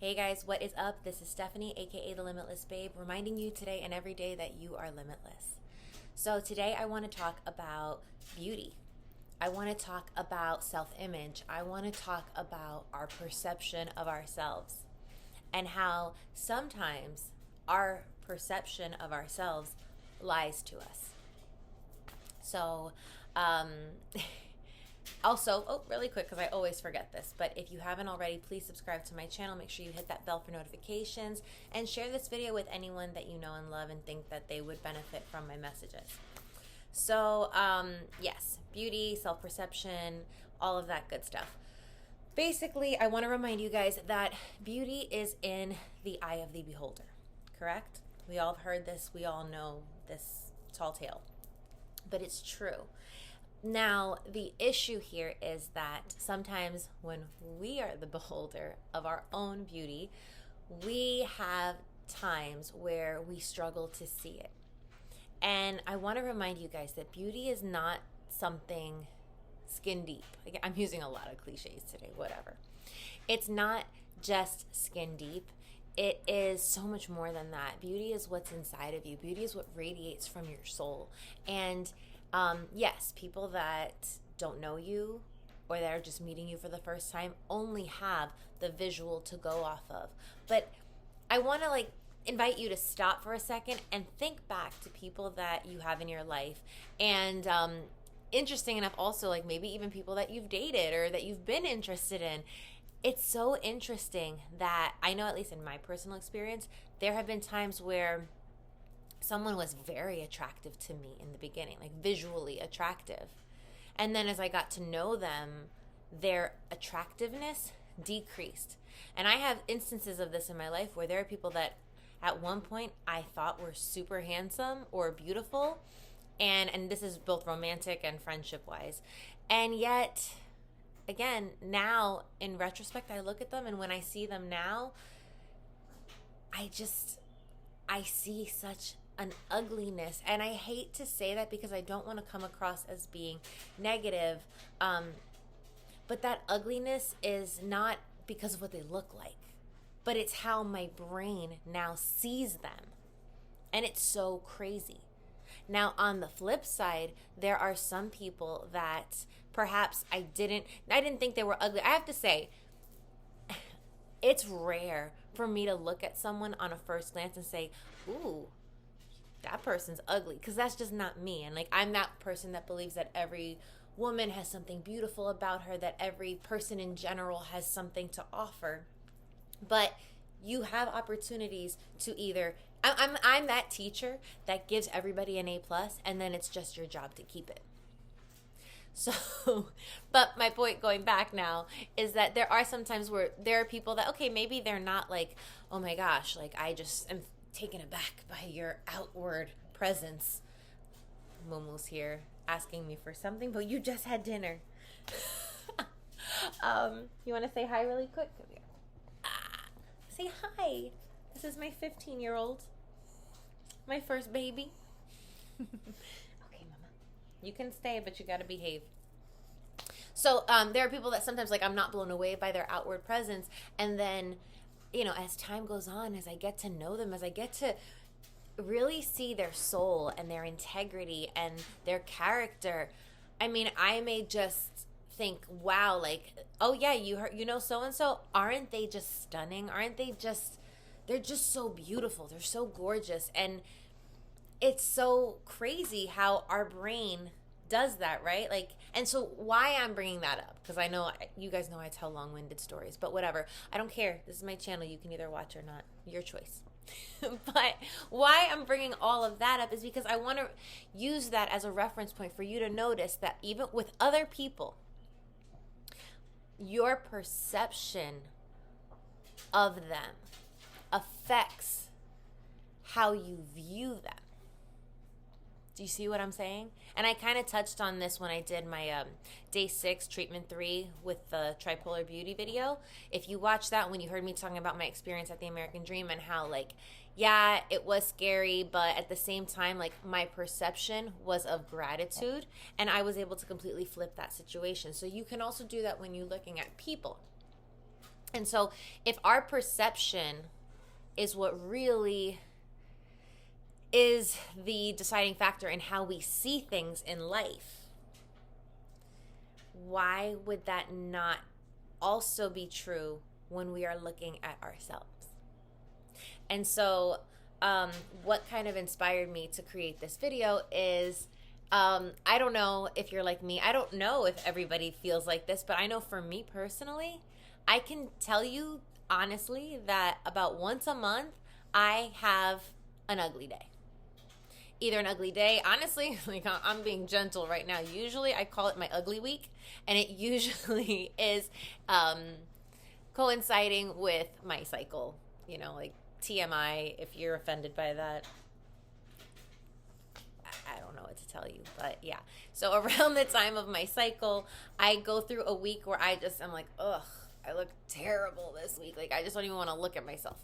Hey guys, what is up? This is Stephanie, aka The Limitless Babe, reminding you today and every day that you are limitless. So today I want to talk about beauty. I want to talk about self-image. I want to talk about our perception of ourselves and how sometimes our perception of ourselves lies to us. So, um, Also, really quick, because I always forget this, but if you haven't already, please subscribe to my channel. Make sure you hit that bell for notifications and share this video with anyone that you know and love and think that they would benefit from my messages. So, yes, beauty, self-perception, all of that good stuff. Basically, I want to remind you guys that beauty is in the eye of the beholder, correct? We all have heard this. We all know this tall tale, but it's true. Now, the issue here is that sometimes when we are the beholder of our own beauty, we have times where we struggle to see it. And I want to remind you guys that beauty is not something skin deep. I'm using a lot of cliches today, whatever. It's not just skin deep. It is so much more than that. Beauty is what's inside of you. Beauty is what radiates from your soul. And yes, people that don't know you or that are just meeting you for the first time only have the visual to go off of. But I want to invite you to stop for a second and think back to people that you have in your life. And interesting enough also, maybe even people that you've dated or that you've been interested in. It's so interesting that I know, at least in my personal experience, there have been times where someone was very attractive to me in the beginning, visually attractive. And then as I got to know them, their attractiveness decreased. And I have instances of this in my life where there are people that at one point I thought were super handsome or beautiful. And this is both romantic and friendship wise. And yet, again, now in retrospect, I look at them, and when I see them now, I see such an ugliness. And I hate to say that because I don't want to come across as being negative. But that ugliness is not because of what they look like, but it's how my brain now sees them. And it's so crazy. Now, on the flip side, there are some people that perhaps I didn't think they were ugly. I have to say, it's rare for me to look at someone on a first glance and say, ooh, that person's ugly, because that's just not me. And I'm that person that believes that every woman has something beautiful about her, that every person in general has something to offer. But you have opportunities to either I'm that teacher that gives everybody an A+, and then it's just your job to keep it. So, but my point going back now is that there are some times where there are people that, okay, maybe they're not oh my gosh, I just am taken aback by your outward presence. Mumu's here asking me for something, but you just had dinner. You want to say hi really quick? Say hi. This is my 15-year-old. My first baby. Okay, mama. You can stay, but you got to behave. So there are people that sometimes I'm not blown away by their outward presence. And then, as time goes on, as I get to know them, as I get to really see their soul and their integrity and their character, I may just think, wow, oh yeah, you know so-and-so, aren't they just stunning? They're just so beautiful. They're so gorgeous. And it's so crazy how our brain does that, right? And so why I'm bringing that up, because I know you guys know I tell long-winded stories, but whatever. I don't care. This is my channel. You can either watch or not. Your choice. But why I'm bringing all of that up is because I want to use that as a reference point for you to notice that even with other people, your perception of them affects how you view them. Do you see what I'm saying? And I kind of touched on this when I did my day 6 treatment 3 with the Tripolar Beauty video. If you watched that, when you heard me talking about my experience at the American Dream and how yeah, it was scary, but at the same time, my perception was of gratitude, and I was able to completely flip that situation. So you can also do that when you're looking at people. And so if our perception is what really is the deciding factor in how we see things in life, why would that not also be true when we are looking at ourselves? And so what kind of inspired me to create this video is, I don't know if you're like me. I don't know if everybody feels like this, but I know for me personally, I can tell you honestly that about once a month, I have an ugly day. Either an ugly day, honestly, like I'm being gentle right now. Usually I call it my ugly week, and it usually is coinciding with my cycle, like TMI, if you're offended by that. I don't know what to tell you, but yeah. So around the time of my cycle, I go through a week where I'm like, ugh, I look terrible this week. Like, I just don't even want to look at myself.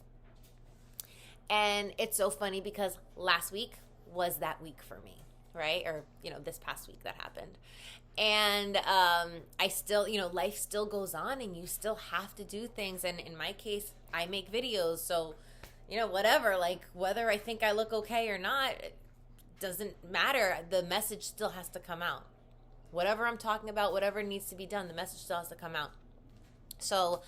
And it's so funny because last week was that week for me, right? Or, this past week that happened. And I still, life still goes on, and you still have to do things. And in my case, I make videos. So, whatever, like whether I think I look okay or not, it doesn't matter. The message still has to come out. Whatever I'm talking about, whatever needs to be done, the message still has to come out. So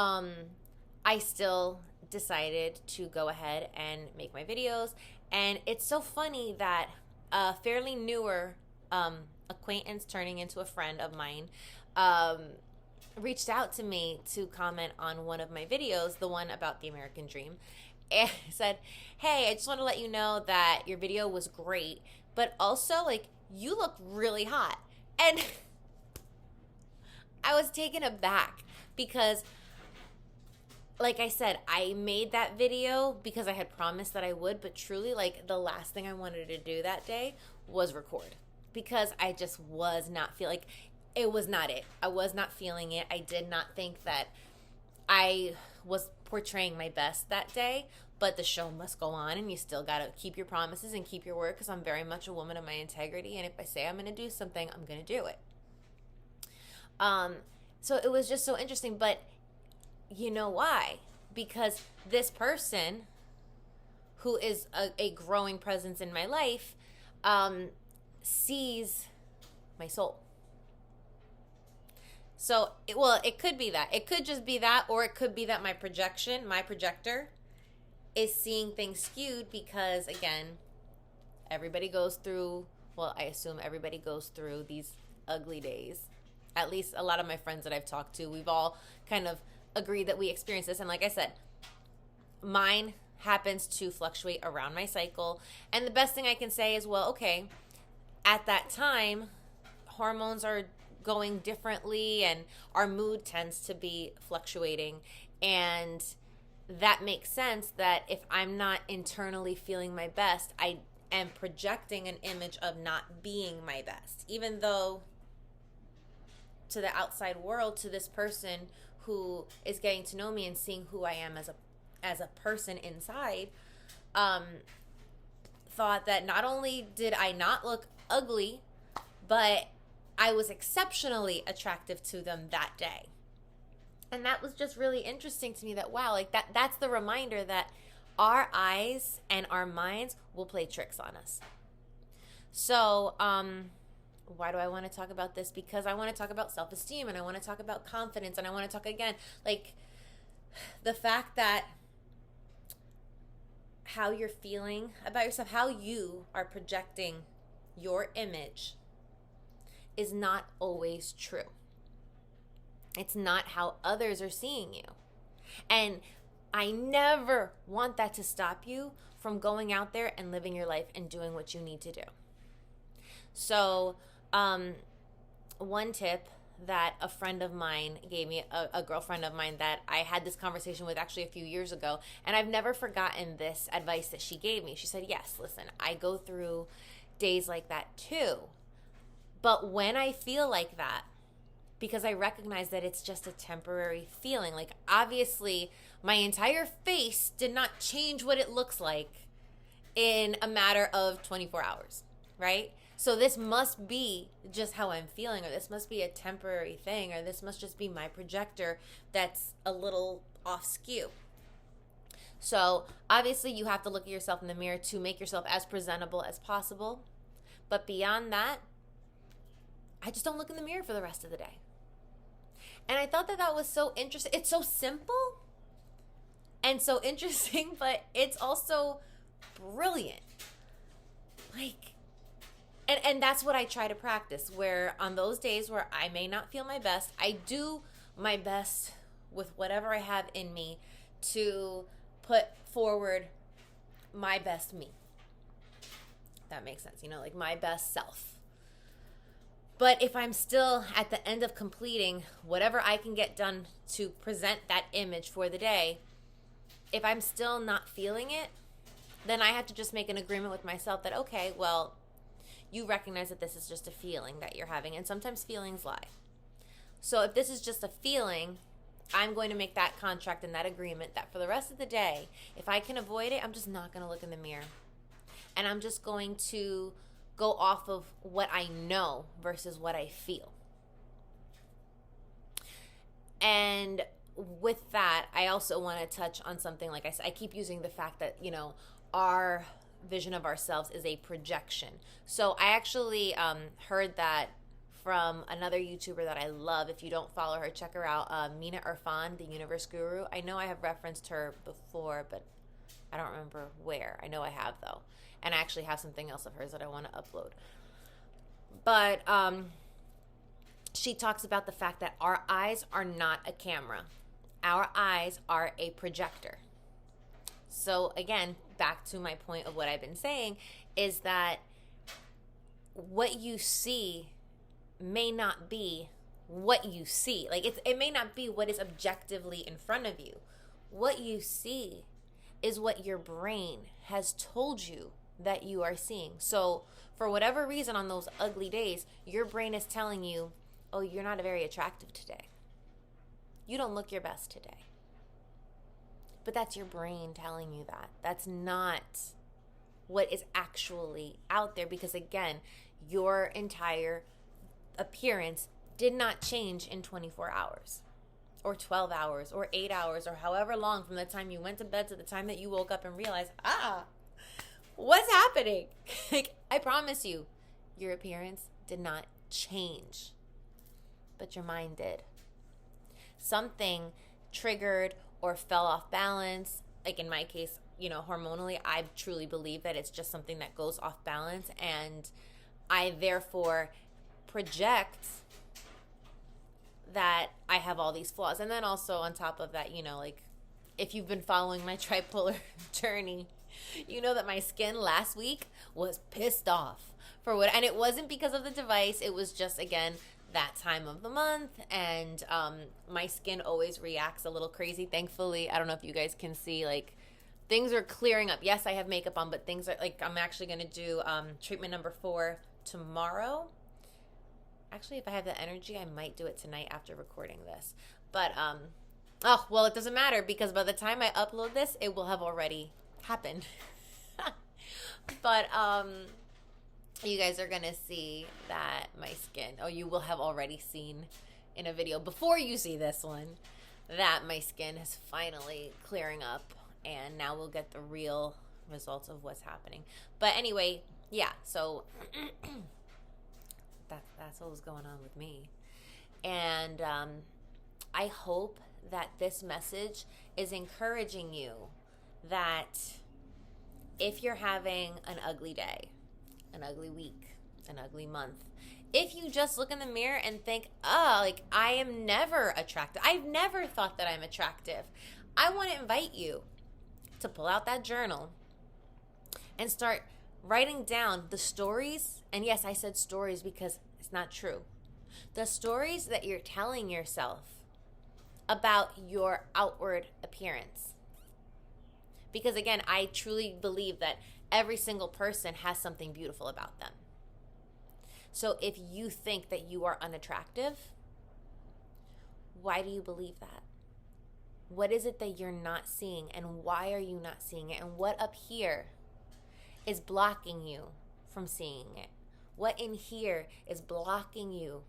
I still decided to go ahead and make my videos. And it's so funny that a fairly newer acquaintance turning into a friend of mine reached out to me to comment on one of my videos, the one about the American dream, and said, hey, I just want to let you know that your video was great, but also, like, you look really hot. And I was taken aback because, like I said, I made that video because I had promised that I would, but truly, like, the last thing I wanted to do that day was record, because I just was not feeling, like, it was not it. I was not feeling it. I did not think that I was portraying my best that day, but the show must go on, and you still got to keep your promises and keep your word, because I'm very much a woman of my integrity, and if I say I'm going to do something, I'm going to do it. So it was just so interesting, but you know why? Because this person, who is a growing presence in my life, sees my soul. So, it could be that. It could just be that, or it could be that my projector, is seeing things skewed because, again, everybody goes through, I assume everybody goes through these ugly days. At least a lot of my friends that I've talked to, we've all kind of agreed that we experience this. And like I said, mine happens to fluctuate around my cycle. And the best thing I can say is, okay, at that time, hormones are going differently and our mood tends to be fluctuating. And that makes sense that if I'm not internally feeling my best, I am projecting an image of not being my best. Even though to the outside world, to this person who is getting to know me and seeing who I am as a person inside, thought that not only did I not look ugly, but I was exceptionally attractive to them that day. And that was just really interesting to me, that wow, like that's the reminder that our eyes and our minds will play tricks on us. So, why do I want to talk about this? Because I want to talk about self-esteem, and I want to talk about confidence, and I want to talk again, like, the fact that how you're feeling about yourself, how you are projecting your image is not always true. It's not how others are seeing you. And I never want that to stop you from going out there and living your life and doing what you need to do. So, one tip that a friend of mine gave me, a girlfriend of mine that I had this conversation with actually a few years ago, and I've never forgotten this advice that she gave me. She said, yes, listen, I go through days like that too. But when I feel like that, because I recognize that it's just a temporary feeling, like obviously my entire face did not change what it looks like in a matter of 24 hours, right? So this must be just how I'm feeling, or this must be a temporary thing, or this must just be my projector that's a little off skew. So obviously you have to look at yourself in the mirror to make yourself as presentable as possible. But beyond that, I just don't look in the mirror for the rest of the day. And I thought that that was so interesting. It's so simple and so interesting, but it's also brilliant. Like, and that's what I try to practice, where on those days where I may not feel my best, I do my best with whatever I have in me to put forward my best me. That makes sense, like my best self. But if I'm still at the end of completing whatever I can get done to present that image for the day, if I'm still not feeling it, then I have to just make an agreement with myself that, okay, well, you recognize that this is just a feeling that you're having, and sometimes feelings lie. So if this is just a feeling, I'm going to make that contract and that agreement that for the rest of the day, if I can avoid it, I'm just not going to look in the mirror. And I'm just going to go off of what I know versus what I feel. And with that, I also want to touch on something, like I said, I keep using the fact that, our vision of ourselves is a projection. So I actually heard that from another YouTuber that I love. If you don't follow her, check her out. Mina, Irfan, the Universe Guru. I know I have referenced her before, but I don't remember where. I know I have, though. And I actually have something else of hers that I want to upload. But she talks about the fact that our eyes are not a camera. Our eyes are a projector. So again, back to my point of what I've been saying, is that what you see may not be what you see. Like it may not be what is objectively in front of you. What you see is what your brain has told you that you are seeing. So for whatever reason, on those ugly days, your brain is telling you, oh, you're not very attractive today. You don't look your best today. But that's your brain telling you that. That's not what is actually out there, because again, your entire appearance did not change in 24 hours or 12 hours or 8 hours or however long from the time you went to bed to the time that you woke up and realized, what's happening? Like, I promise you, your appearance did not change, but your mind did. Something triggered or fell off balance. Like in my case, hormonally, I truly believe that it's just something that goes off balance, and I therefore project that I have all these flaws. And then also on top of that, like if you've been following my tripolar journey, you know that my skin last week was pissed off and it wasn't because of the device. It was just, again, that time of the month, and my skin always reacts a little crazy. Thankfully, I don't know if you guys can see, like, things are clearing up. Yes, I have makeup on, but things are, like, I'm actually going to do treatment number 4 tomorrow. Actually, if I have the energy, I might do it tonight after recording this. But, it doesn't matter, because by the time I upload this, it will have already happened. But, you guys are going to see that my skin, you will have already seen in a video before you see this one, that my skin is finally clearing up, and now we'll get the real results of what's happening. But anyway, yeah, so that's what was going on with me. And I hope that this message is encouraging you that if you're having an ugly day, an ugly week, an ugly month, if you just look in the mirror and think, I am never attractive, I've never thought that I'm attractive, I want to invite you to pull out that journal and start writing down the stories. And yes, I said stories because it's not true. The stories that you're telling yourself about your outward appearance. Because again, I truly believe that every single person has something beautiful about them. So if you think that you are unattractive, why do you believe that? What is it that you're not seeing, and why are you not seeing it? And what up here is blocking you from seeing it? What in here is blocking you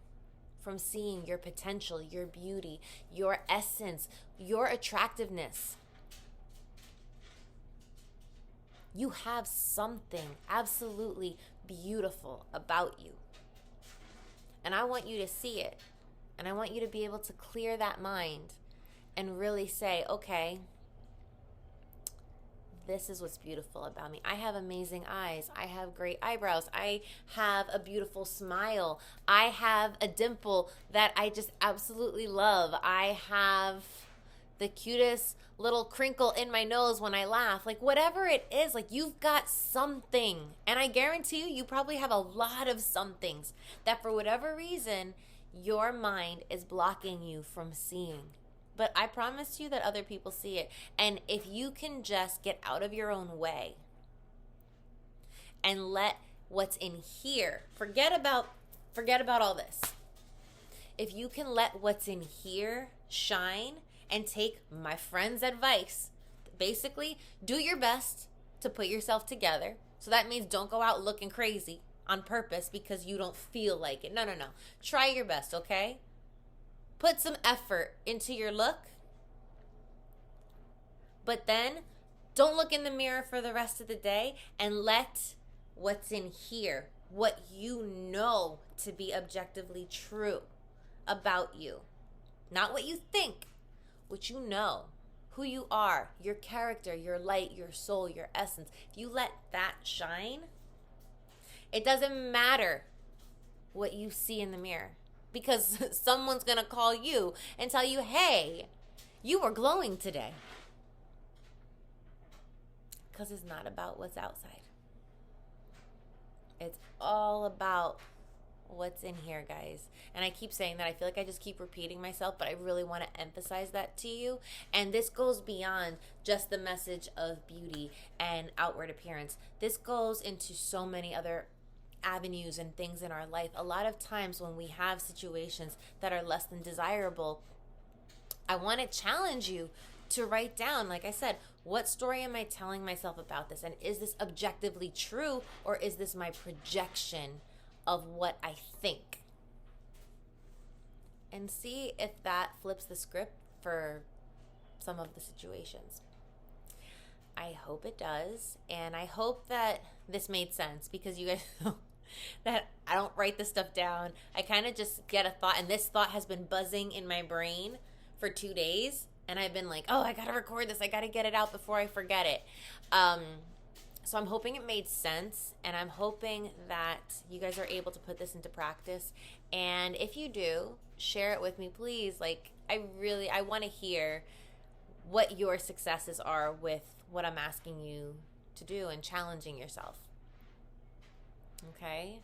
from seeing your potential, your beauty, your essence, your attractiveness? You have something absolutely beautiful about you. And I want you to see it. And I want you to be able to clear that mind and really say, okay, this is what's beautiful about me. I have amazing eyes. I have great eyebrows. I have a beautiful smile. I have a dimple that I just absolutely love. I have the cutest little crinkle in my nose when I laugh. Like, whatever it is, like, you've got something. And I guarantee you, you probably have a lot of somethings that for whatever reason, your mind is blocking you from seeing. But I promise you that other people see it. And if you can just get out of your own way and let what's in here, forget about all this. If you can let what's in here shine and take my friend's advice, basically do your best to put yourself together. So that means don't go out looking crazy on purpose because you don't feel like it. No. Try your best, okay? Put some effort into your look. But then don't look in the mirror for the rest of the day and let what's in here, what you know to be objectively true about you, not what you think, what you know, who you are, your character, your light, your soul, your essence. If you let that shine, it doesn't matter what you see in the mirror. Because someone's going to call you and tell you, hey, you were glowing today. Because it's not about what's outside. It's all about what's in here, guys. And I keep saying that. I feel like I just keep repeating myself, but I really want to emphasize that to you. And this goes beyond just the message of beauty and outward appearance. This goes into so many other avenues and things in our life. A lot of times when we have situations that are less than desirable, I want to challenge you to write down, like I said, what story am I telling myself about this? And is this objectively true, or is this my projection of what I think? And see if that flips the script for some of the situations. I hope it does, and I hope that this made sense, because you guys know that I don't write this stuff down. I kind of just get a thought, and this thought has been buzzing in my brain for 2 days, and I've been like, oh, I gotta record this, I gotta get it out before I forget it. So I'm hoping it made sense, and I'm hoping that you guys are able to put this into practice. And if you do, share it with me, please. Like, I want to hear what your successes are with what I'm asking you to do and challenging yourself. Okay?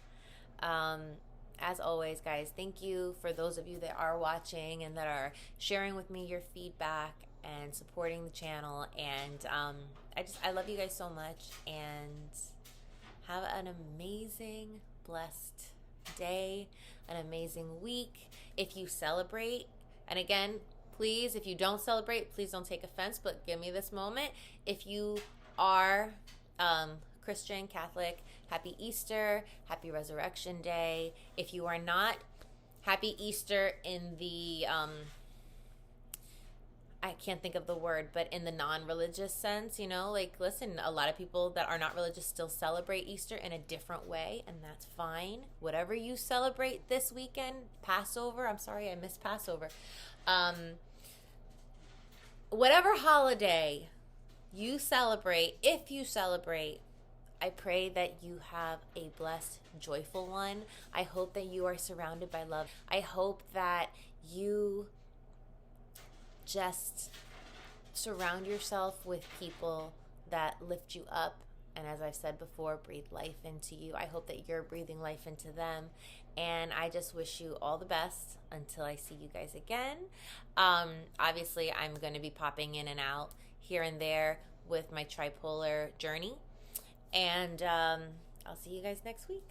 As always, guys, thank you for those of you that are watching and that are sharing with me your feedback and supporting the channel. And I love you guys so much, and have an amazing, blessed day, an amazing week. If you celebrate, and again, please, if you don't celebrate, please don't take offense, but give me this moment. If you are Christian, Catholic, happy Easter, happy Resurrection Day. If you are not, happy Easter in the I can't think of the word, but in the non-religious sense, you know, like, listen, a lot of people that are not religious still celebrate Easter in a different way, and that's fine. Whatever you celebrate this weekend, Passover, I'm sorry, I missed Passover. Whatever holiday you celebrate, if you celebrate, I pray that you have a blessed, joyful one. I hope that you are surrounded by love. I hope that you just surround yourself with people that lift you up, and as I've said before, breathe life into you. I hope that you're breathing life into them, and I just wish you all the best until I see you guys again. Obviously, I'm going to be popping in and out here and there with my tripolar journey, and I'll see you guys next week.